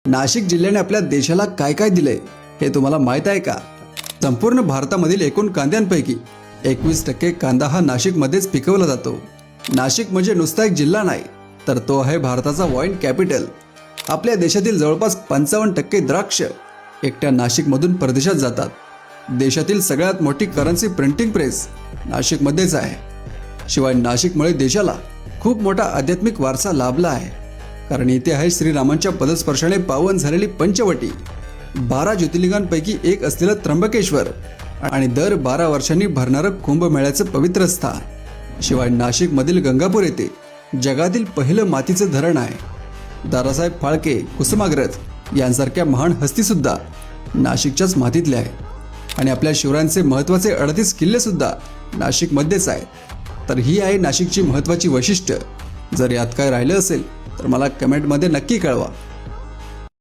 नाशिक जिल्ह्याने आपल्या देशाला काय काय दिलंय हे तुम्हाला माहित आहे का? संपूर्ण भारतामधील एकूण कांद्यांपैकी 21% कांदा हा नाशिकमध्येच पिकवला जातो. नाशिक म्हणजे नुसता एक जिल्हा नाही, तर तो आहे भारताचा वाईन कॅपिटल. आपल्या देशातील जवळपास 55% द्राक्ष एकट्या नाशिकमधून परदेशात जातात. देशातील सगळ्यात मोठी करन्सी प्रिंटिंग प्रेस नाशिकमध्येच आहे. शिवाय नाशिकमुळे देशाला खूप मोठा आध्यात्मिक वारसा लाभला आहे, कारण इथे आहे श्रीरामांच्या पदस्पर्शाने पावन झालेली पंचवटी, 12 ज्योतिर्लिंगांपैकी एक असलेलं त्र्यंबकेश्वर आणि दर 12 वर्षांनी भरणारं कुंभमेळ्याचं पवित्र स्थान. शिवाय नाशिकमधील गंगापूर येथे जगातील पहिलं मातीचं धरण आहे. दादासाहेब फाळके, कुसुमाग्रज यांसारख्या महान हस्तीसुद्धा नाशिकच्याच मातीतल्या आहेत. आणि आपल्या शिवरायांचे महत्त्वाचे 38 किल्ले सुद्धा नाशिकमध्येच आहेत. तर ही आहे नाशिकची महत्त्वाची वैशिष्ट्य. जर यात काय राहिलं असेल तर मला कमेंटमध्ये नक्की कळवा.